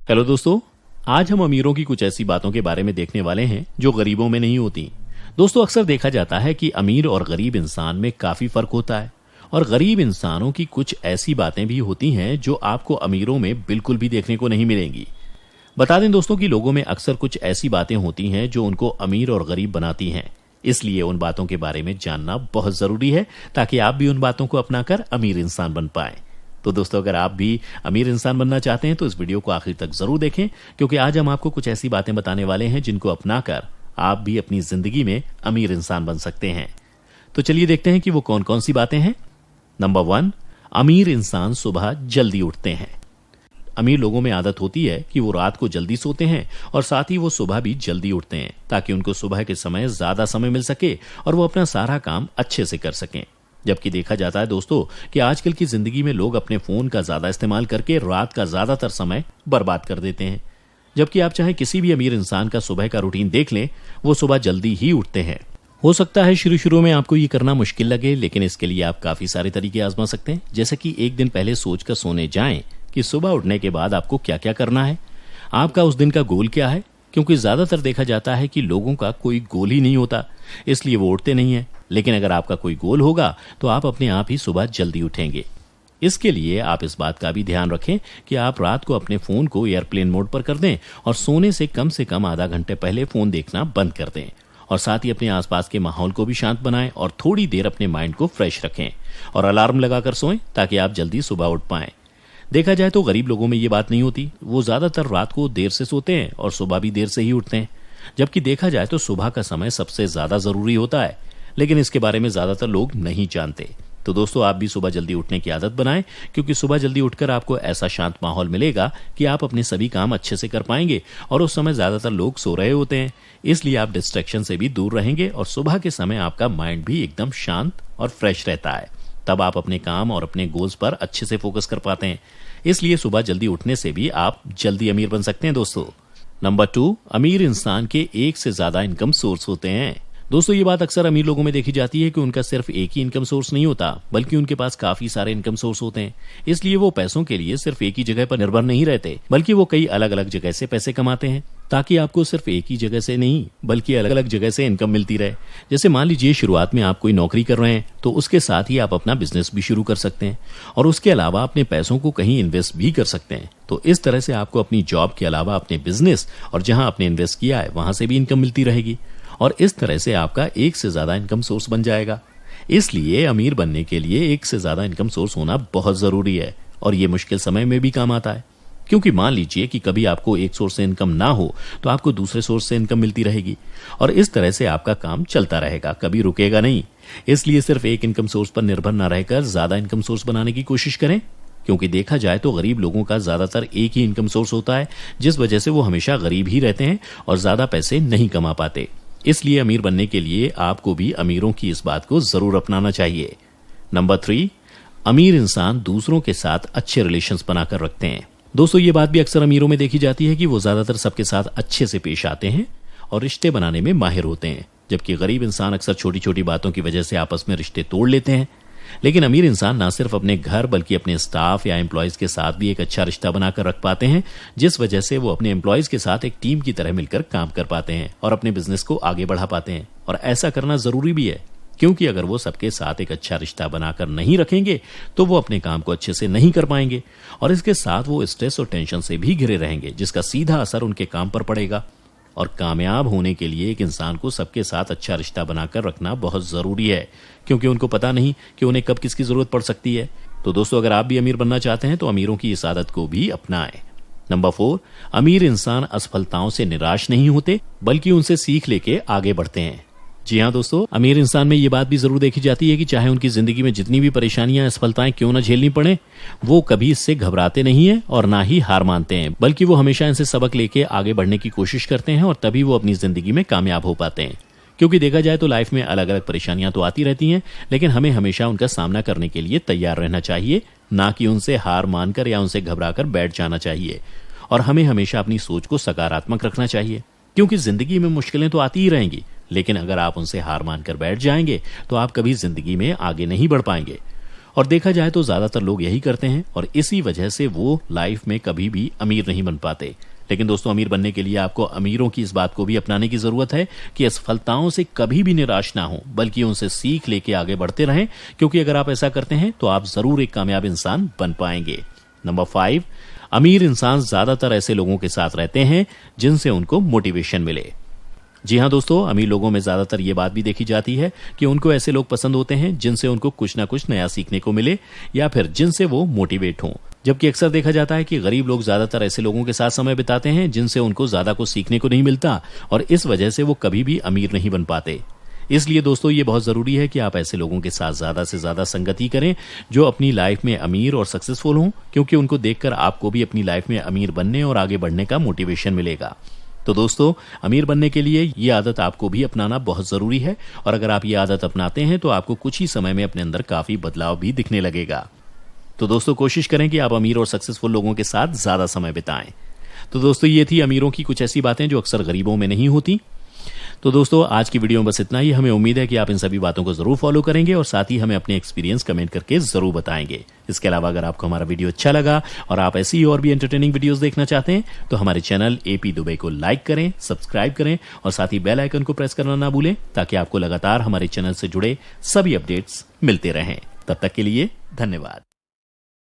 Hello दोस्तों, आज हम अमीरों की कुछ ऐसी बातों के बारे में देखने वाले हैं जो गरीबों में नहीं होती। दोस्तों, अक्सर देखा जाता है कि अमीर और गरीब इंसान में काफी फर्क होता है और गरीब इंसानों की कुछ ऐसी बातें भी होती हैं जो आपको अमीरों में बिल्कुल भी देखने को नहीं मिलेंगी। बता दें दोस्तों कि लोगों में अक्सर कुछ ऐसी बातें होती हैं जो उनको अमीर और गरीब बनाती हैं, इसलिए उन बातों के बारे में जानना बहुत जरूरी है ताकि आप भी उन बातों को अपनाकर अमीर इंसान बन पाएं। तो दोस्तों, अगर आप भी अमीर इंसान बनना चाहते हैं तो इस वीडियो को आखिर तक जरूर देखें, क्योंकि आज हम आपको कुछ ऐसी बातें बताने वाले हैं जिनको अपनाकर आप भी अपनी जिंदगी में अमीर इंसान बन सकते हैं। तो चलिए देखते हैं कि वो कौन कौन सी बातें हैं। नंबर 1, अमीर इंसान सुबह जल्दी उठते हैं। अमीर लोगों में आदत होती है कि वो रात को जल्दी सोते हैं और साथ ही वो सुबह भी जल्दी उठते हैं ताकि उनको सुबह के समय ज्यादा समय मिल सके और वो अपना सारा काम अच्छे से कर सकें। जबकि देखा जाता है दोस्तों कि आजकल की जिंदगी में लोग अपने फोन का ज्यादा इस्तेमाल करके रात का ज्यादातर समय बर्बाद कर देते हैं। जबकि आप चाहे किसी भी अमीर इंसान का सुबह का रूटीन देख लें, वो सुबह जल्दी ही उठते हैं। हो सकता है शुरू में आपको ये करना मुश्किल लगे, लेकिन इसके लिए आप काफी सारे तरीके आजमा सकते हैं। जैसे कि एक दिन पहले सोचकर सोने जाएं कि सुबह उठने के बाद आपको क्या क्या करना है, आपका उस दिन का गोल क्या है, क्योंकि ज्यादातर देखा जाता है कि लोगों का कोई गोल ही नहीं होता, इसलिए वो उठते नहीं है। लेकिन अगर आपका कोई गोल होगा तो आप अपने आप ही सुबह जल्दी उठेंगे। इसके लिए आप इस बात का भी ध्यान रखें कि आप रात को अपने फोन को एयरप्लेन मोड पर कर दें और सोने से कम आधा घंटे पहले फोन देखना बंद कर दें। और साथ ही अपने आसपास के माहौल को भी शांत बनाएं और थोड़ी देर अपने माइंड को फ्रेश रखें और अलार्म लगाकर सोएं ताकि आप जल्दी सुबह उठ पाएं। देखा जाए तो गरीब लोगों में ये बात नहीं होती, वो ज्यादातर रात को देर से सोते हैं और सुबह भी देर से ही उठते हैं। जबकि देखा जाए तो सुबह का समय सबसे ज्यादा जरूरी होता है, लेकिन इसके बारे में ज्यादातर लोग नहीं जानते। तो दोस्तों, आप भी सुबह जल्दी उठने की आदत बनाएं, क्योंकि सुबह जल्दी उठकर आपको ऐसा शांत माहौल मिलेगा कि आप अपने सभी काम अच्छे से कर पाएंगे और उस समय ज्यादातर लोग सो रहे होते हैं, इसलिए आप डिस्ट्रैक्शन से भी दूर रहेंगे और सुबह के समय आपका माइंड भी एकदम शांत और फ्रेश रहता है। तब आप अपने काम और अपने गोल्स पर अच्छे से फोकस कर पाते हैं। इसलिए सुबह जल्दी उठने से भी आप जल्दी अमीर बन सकते हैं दोस्तों। नंबर 2, अमीर इंसान के एक से ज्यादा इनकम सोर्स होते हैं। दोस्तों, ये बात अक्सर अमीर लोगों में देखी जाती है कि उनका सिर्फ एक ही इनकम सोर्स नहीं होता, बल्कि उनके पास काफी सारे इनकम सोर्स होते हैं। इसलिए वो पैसों के लिए सिर्फ एक ही जगह पर निर्भर नहीं रहते, बल्कि वो कई अलग अलग जगह से पैसे कमाते हैं, ताकि आपको सिर्फ एक ही जगह से नहीं बल्कि अलग अलग जगह से इनकम मिलती रहे। जैसे मान लीजिए शुरुआत में आप कोई नौकरी कर रहे हैं तो उसके साथ ही आप अपना बिजनेस भी शुरू कर सकते हैं और उसके अलावा अपने पैसों को कहीं इन्वेस्ट भी कर सकते हैं। तो इस तरह से आपको अपनी जॉब के अलावा अपने बिजनेस और जहां आपने इन्वेस्ट किया है वहां से भी इनकम मिलती रहेगी और इस तरह से आपका एक से ज्यादा इनकम सोर्स बन जाएगा। इसलिए अमीर बनने के लिए एक से ज्यादा इनकम सोर्स होना बहुत जरूरी है और ये मुश्किल समय में भी काम आता है, क्योंकि मान लीजिए कि कभी आपको एक सोर्स से इनकम ना हो तो आपको दूसरे सोर्स से इनकम मिलती रहेगी और इस तरह से आपका काम चलता रहेगा, कभी रुकेगा नहीं। इसलिए सिर्फ एक इनकम सोर्स पर निर्भर न रहकर ज्यादा इनकम सोर्स बनाने की कोशिश करें, क्योंकि देखा जाए तो गरीब लोगों का ज्यादातर एक ही इनकम सोर्स होता है, जिस वजह से वो हमेशा गरीब ही रहते हैं और ज्यादा पैसे नहीं कमा पाते। इसलिए अमीर बनने के लिए आपको भी अमीरों की इस बात को जरूर अपनाना चाहिए। नंबर 3, अमीर इंसान दूसरों के साथ अच्छे रिलेशंस बनाकर रखते हैं। दोस्तों, ये बात भी अक्सर अमीरों में देखी जाती है कि वो ज्यादातर सबके साथ अच्छे से पेश आते हैं और रिश्ते बनाने में माहिर होते हैं, जबकि गरीब इंसान अक्सर छोटी छोटी बातों की वजह से आपस में रिश्ते तोड़ लेते हैं। लेकिन अमीर इंसान ना सिर्फ अपने घर बल्कि अपने स्टाफ या एम्प्लॉयज के साथ भी एक अच्छा रिश्ता बनाकर रख पाते हैं, जिस वजह से वो अपने एम्प्लॉयज के साथ एक टीम की तरह मिलकर काम कर पाते हैं और अपने बिजनेस को आगे बढ़ा पाते हैं। और ऐसा करना जरूरी भी है, क्योंकि अगर वो सबके साथ एक अच्छा रिश्ता बनाकर नहीं रखेंगे तो वो अपने काम को अच्छे से नहीं कर पाएंगे और इसके साथ वो स्ट्रेस और टेंशन से भी घिरे रहेंगे, जिसका सीधा असर उनके काम पर पड़ेगा। और कामयाब होने के लिए एक इंसान को सबके साथ अच्छा रिश्ता बनाकर रखना बहुत जरूरी है, क्योंकि उनको पता नहीं कि उन्हें कब किसकी जरूरत पड़ सकती है। तो दोस्तों, अगर आप भी अमीर बनना चाहते हैं तो अमीरों की इस आदत को भी अपनाएं। नंबर 4, अमीर इंसान असफलताओं से निराश नहीं होते बल्कि उनसे सीख लेके आगे बढ़ते हैं। जी हाँ दोस्तों, अमीर इंसान में ये बात भी जरूर देखी जाती है कि चाहे उनकी जिंदगी में जितनी भी परेशानियां असफलताएं क्यों न झेलनी पड़े, वो कभी इससे घबराते नहीं है और ना ही हार मानते हैं, बल्कि वो हमेशा इनसे सबक लेके आगे बढ़ने की कोशिश करते हैं और तभी वो अपनी जिंदगी में कामयाब हो पाते हैं। क्योंकि देखा जाए तो लाइफ में अलग अलग परेशानियां तो आती रहती हैं, लेकिन हमें हमेशा उनका सामना करने के लिए तैयार रहना चाहिए, ना कि उनसे हार मानकर या उनसे घबराकर बैठ जाना चाहिए। और हमें हमेशा अपनी सोच को सकारात्मक रखना चाहिए, क्योंकि जिंदगी में मुश्किलें तो आती ही रहेंगी, लेकिन अगर आप उनसे हार मानकर बैठ जाएंगे तो आप कभी जिंदगी में आगे नहीं बढ़ पाएंगे। और देखा जाए तो ज्यादातर लोग यही करते हैं और इसी वजह से वो लाइफ में कभी भी अमीर नहीं बन पाते। लेकिन दोस्तों, अमीर बनने के लिए आपको अमीरों की इस बात को भी अपनाने की जरूरत है कि असफलताओं से कभी भी निराश ना हो, बल्कि उनसे सीख लेके आगे बढ़ते रहें, क्योंकि अगर आप ऐसा करते हैं तो आप जरूर एक कामयाब इंसान बन पाएंगे। नंबर 5, अमीर इंसान ज्यादातर ऐसे लोगों के साथ रहते हैं जिनसे उनको मोटिवेशन मिले। जी हाँ दोस्तों, अमीर लोगों में ज्यादातर ये बात भी देखी जाती है कि उनको ऐसे लोग पसंद होते हैं जिनसे उनको कुछ ना कुछ नया सीखने को मिले या फिर जिनसे वो मोटिवेट हों। जबकि अक्सर देखा जाता है कि गरीब लोग ज्यादातर ऐसे लोगों के साथ समय बिताते हैं जिनसे उनको ज्यादा कुछ सीखने को नहीं मिलता और इस वजह से वो कभी भी अमीर नहीं बन पाते। इसलिए दोस्तों, ये बहुत जरूरी है कि आप ऐसे लोगों के साथ ज्यादा से ज्यादा संगति करें जो अपनी लाइफ में अमीर और सक्सेसफुल हों, क्योंकि उनको देखकर आपको भी अपनी लाइफ में अमीर बनने और आगे बढ़ने का मोटिवेशन मिलेगा। तो दोस्तों, अमीर बनने के लिए ये आदत आपको भी अपनाना बहुत जरूरी है और अगर आप ये आदत अपनाते हैं तो आपको कुछ ही समय में अपने अंदर काफी बदलाव भी दिखने लगेगा। तो दोस्तों, कोशिश करें कि आप अमीर और सक्सेसफुल लोगों के साथ ज्यादा समय बिताएं। तो दोस्तों, ये थी अमीरों की कुछ ऐसी बातें जो अक्सर गरीबों में नहीं होती। तो दोस्तों, आज की वीडियो में बस इतना ही। हमें उम्मीद है कि आप इन सभी बातों को जरूर फॉलो करेंगे और साथ ही हमें अपने एक्सपीरियंस कमेंट करके जरूर बताएंगे। इसके अलावा अगर आपको हमारा वीडियो अच्छा लगा और आप ऐसी और भी एंटरटेनिंग वीडियोस देखना चाहते हैं तो हमारे चैनल एपी दुबई को लाइक करें, सब्सक्राइब करें और साथ ही बेल आइकन को प्रेस करना ना भूलें ताकि आपको लगातार हमारे चैनल से जुड़े सभी अपडेट्स मिलते रहें। तब तक के लिए धन्यवाद।